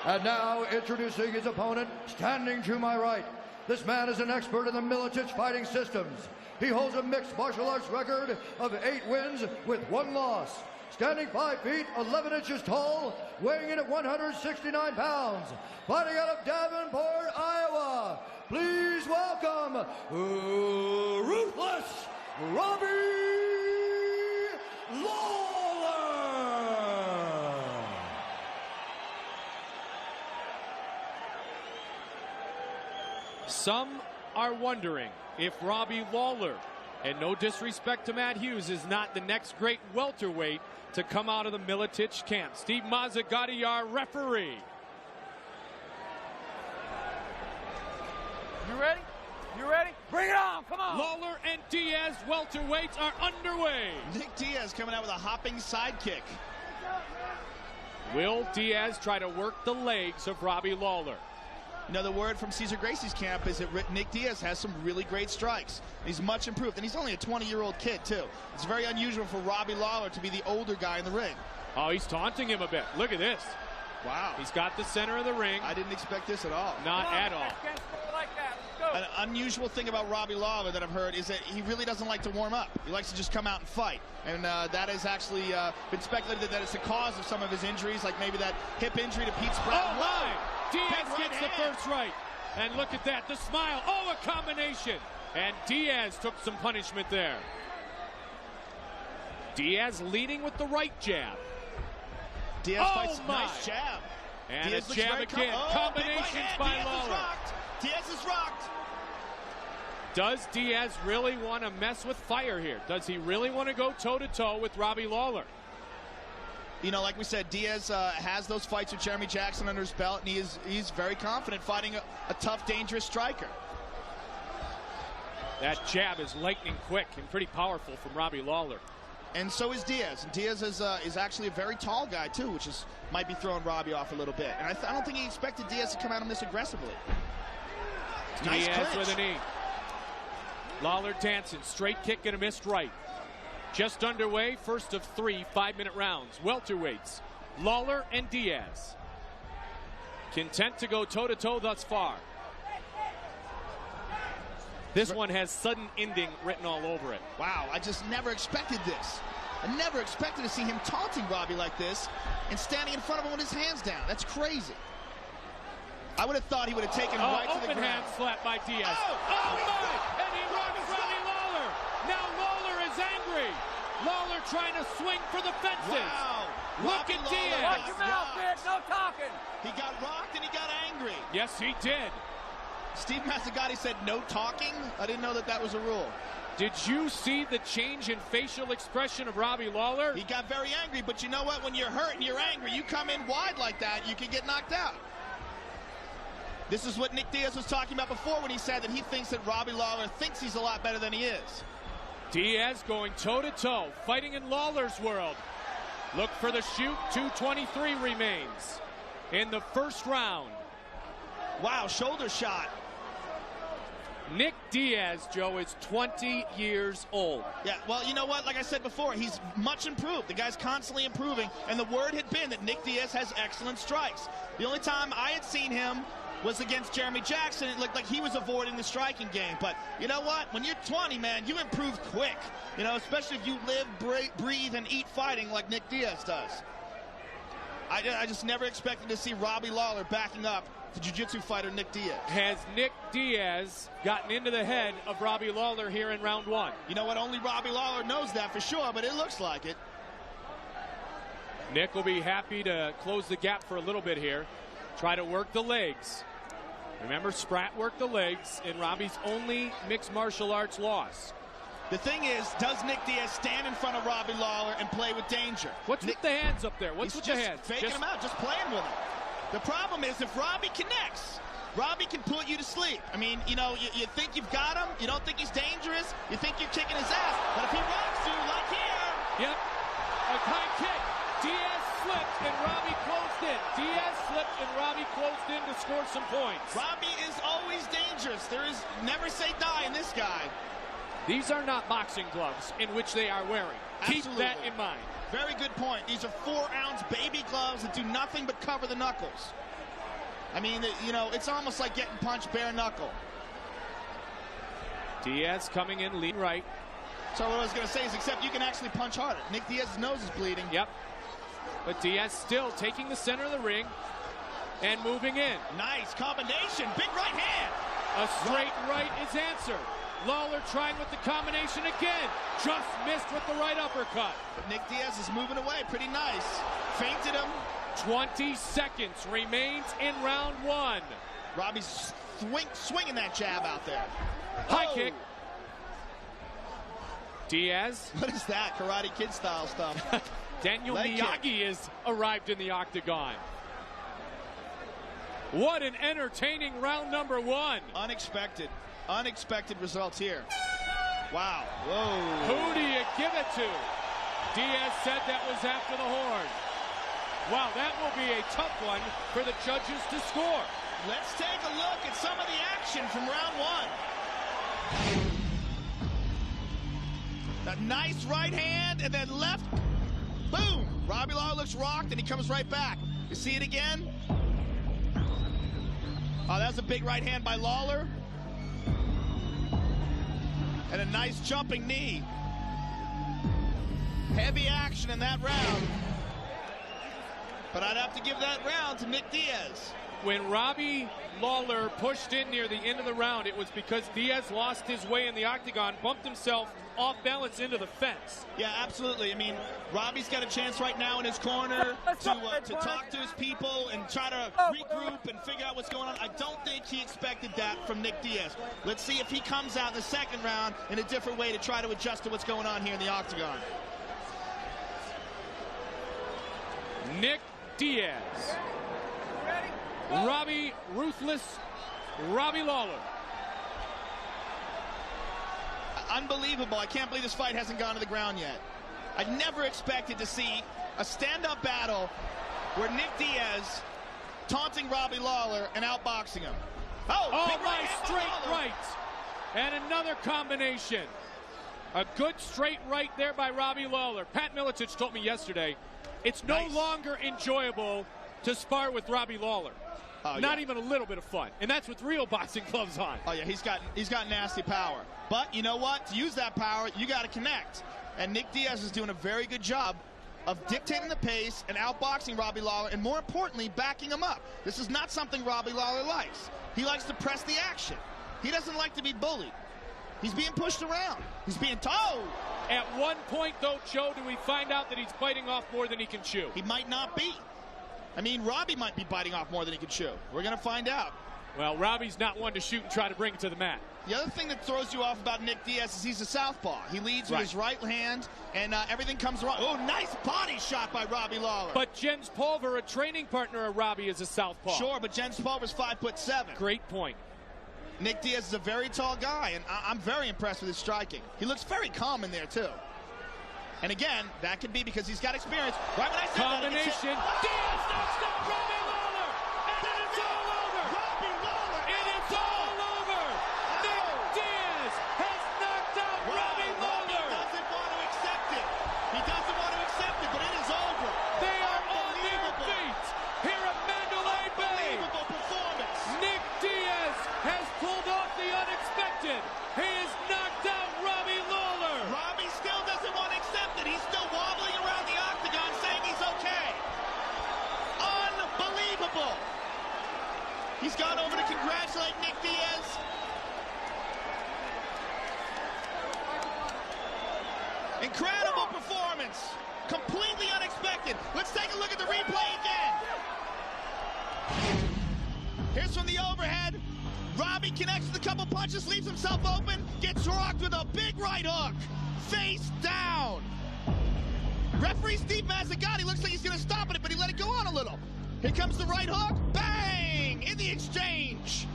And now, introducing his opponent, standing to my right. This man is an expert in the Militich fighting systems. He holds a mixed martial arts record of 8 wins with 1 loss. Standing 5 feet, 11 inches tall, weighing in at 169 pounds. Fighting out of Davenport, Iowa. Please welcome, Ruthless Robbie Lawler. Some are wondering if Robbie Lawler, and no disrespect to Matt Hughes, is not the next great welterweight to come out of the Militich camp. Steve Mazzagatti, our referee. You ready? You ready? Bring it on, come on! Lawler and Diaz welterweights are underway. Nick Diaz coming out with a hopping sidekick. Will Diaz try to work the legs of Robbie Lawler? You know, the word from Cesar Gracie's camp is that Nick Diaz has some really great strikes. He's much improved, and he's only a 20-year-old kid, too. It's very unusual for Robbie Lawler to be the older guy in the ring. Oh, he's taunting him a bit. Look at this. Wow. He's got the center of the ring. I didn't expect this at all. Not at all. Like that. Let's go. An unusual thing about Robbie Lawler that I've heard is that he really doesn't like to warm up. He likes to just come out and fight. And that has actually been speculated that it's the cause of some of his injuries, like maybe that hip injury to Pete Spratt. Oh, my! Diaz gets the first right. And look at that, the smile. Oh, a combination. And Diaz took some punishment there. Diaz leading with the right jab. Diaz fights nice jab. And Diaz a jab again. Combinations by Lawler. Diaz is rocked. Does Diaz really want to mess with fire here? Does he really want to go toe-to-toe with Robbie Lawler? You know, like we said, Diaz has those fights with Jeremy Jackson under his belt, and he's very confident fighting a tough, dangerous striker. That jab is lightning quick and pretty powerful from Robbie Lawler. And so is Diaz. And Diaz is actually a very tall guy, too, which might be throwing Robbie off a little bit. And I don't think he expected Diaz to come at him this aggressively. Nice Diaz clinch. with a knee. Lawler dancing, straight kick and a missed right. Just underway, first of 3 5-minute rounds. Welterweights, Lawler and Diaz. Content to go toe-to-toe thus far. This one has sudden ending written all over it. Wow, I just never expected this. I never expected to see him taunting Robbie like this and standing in front of him with his hands down. That's crazy. I would have thought he would have taken him right to the ground. Open hand slap by Diaz. Oh My! And he rocks Robbie Lawler. Now Lawler is angry. Lawler trying to swing for the fences. Wow. Look at Diaz. Watch your mouth, bitch. No talking. He got rocked and he got angry. Yes, he did. Steve Mazzagatti said no talking. I didn't know that was a rule. Did you see the change in facial expression of Robbie Lawler? He got very angry, but you know what? When you're hurt and you're angry, you come in wide like that, you can get knocked out. This is what Nick Diaz was talking about before when he said that he thinks that Robbie Lawler thinks he's a lot better than he is. Diaz going toe-to-toe, fighting in Lawler's world. Look for the shoot. 2:23 remains in the first round. Wow, shoulder shot. Nick Diaz, Joe, is 20 years old. Yeah, well, you know what? Like I said before, he's much improved. The guy's constantly improving, and the word had been that Nick Diaz has excellent strikes. The only time I had seen him was against Jeremy Jackson. It looked like he was avoiding the striking game. But you know what? When you're 20, man, you improve quick. You know, especially if you live, breathe, and eat fighting like Nick Diaz does. I just never expected to see Robbie Lawler backing up the jiu-jitsu fighter Nick Diaz. Has Nick Diaz gotten into the head of Robbie Lawler here in round 1? You know what? Only Robbie Lawler knows that for sure, but it looks like it. Nick will be happy to close the gap for a little bit here. Try to work the legs. Remember, Spratt worked the legs in Robbie's only mixed martial arts loss. The thing is, does Nick Diaz stand in front of Robbie Lawler and play with danger? What's with the hands up there? What's with the hands? Faking him out, just playing with him. The problem is if Robbie connects, Robbie can put you to sleep. I mean, you know, you think you've got him, you don't think he's dangerous, you think you're kicking his ass, but if he rocks you like here. Yep, a high kick. Diaz slipped and Robbie closed in. Diaz slipped and Robbie closed in to score some points. Robbie is always dangerous. There is never say die in this guy. These are not boxing gloves in which they are wearing. Absolutely. Keep that in mind. Very good point. These are 4-ounce baby gloves that do nothing but cover the knuckles. I mean, you know, it's almost like getting punched bare knuckle. Diaz coming in, lean right. So what I was going to say is, except you can actually punch harder. Nick Diaz's nose is bleeding. Yep. But Diaz still taking the center of the ring and moving in. Nice combination. Big right hand. A straight right is answered. Lawler trying with the combination again. Just missed with the right uppercut. But Nick Diaz is moving away pretty nice. Feinted him. 20 seconds remains in round one. Robbie's swinging that jab out there. High kick. Diaz. What is that? Karate Kid style stuff. Daniel Leg Miyagi has arrived in the octagon. What an entertaining round number one. Unexpected results here. Wow. Whoa. Who do you give it to? Diaz said that was after the horn. Wow, that will be a tough one for the judges to score. Let's take a look at some of the action from round one. A nice right hand and then left. Boom. Robbie Lawler looks rocked and he comes right back. You see it again? Oh, that was a big right hand by Lawler. And a nice jumping knee. Heavy action in that round. But I'd have to give that round to Nick Diaz. When Robbie Lawler pushed in near the end of the round, it was because Diaz lost his way in the octagon, bumped himself off balance into the fence. Yeah, absolutely. I mean, Robbie's got a chance right now in his corner to talk to his people and try to regroup and figure out what's going on. I don't think he expected that from Nick Diaz. Let's see if he comes out in the second round in a different way to try to adjust to what's going on here in the octagon. Nick Diaz. Robbie, ruthless Robbie Lawler. Unbelievable. I can't believe this fight hasn't gone to the ground yet. I never expected to see a stand-up battle where Nick Diaz taunting Robbie Lawler and outboxing him. Oh, nice straight right. And another combination. A good straight right there by Robbie Lawler. Pat Miletich told me yesterday, it's no longer enjoyable to spar with Robbie Lawler. Not even a little bit of fun. And that's with real boxing gloves on. Oh, yeah, he's got nasty power. But you know what? To use that power, you got to connect. And Nick Diaz is doing a very good job of dictating the pace and outboxing Robbie Lawler, and more importantly, backing him up. This is not something Robbie Lawler likes. He likes to press the action. He doesn't like to be bullied. He's being pushed around. He's being told. At one point, though, Joe, do we find out that he's biting off more than he can chew? He might not be. I mean, Robbie might be biting off more than he can chew. We're going to find out. Well, Robbie's not one to shoot and try to bring it to the mat. The other thing that throws you off about Nick Diaz is he's a southpaw. He leads with his right hand, and everything comes wrong. Oh, nice body shot by Robbie Lawler. But Jens Pulver, a training partner of Robbie, is a southpaw. Sure, but Jens Pulver's 5'7". Great point. Nick Diaz is a very tall guy, and I'm very impressed with his striking. He looks very calm in there, too. And again, that could be because he's got experience. Right when I said combination. Diaz knocks down Robbie Lawler, and then it's all over. Robbie Lawler, and it's all over. Nick Diaz has knocked out Robbie Lawler. He doesn't want to accept it. He doesn't want to accept it, but it is over. They are on their feet here at Mandalay Bay. Unbelievable performance. Nick Diaz has pulled off the unexpected. He has knocked out Robbie Lawler. Robbie still doesn't want to accept it. He's still wobbling around the octagon saying he's okay. Unbelievable. He's gone over to congratulate Nick Diaz. Incredible performance. Completely unexpected. Let's take a look at the replay again. Here's from the overhead. Robbie connects with a couple punches, leaves himself open, gets rocked with a big right hook. Face down. Referee Steve Mazzagatti looks like he's going to stop it, but he let it go on a little. Here comes the right hook. Bang! In the exchange.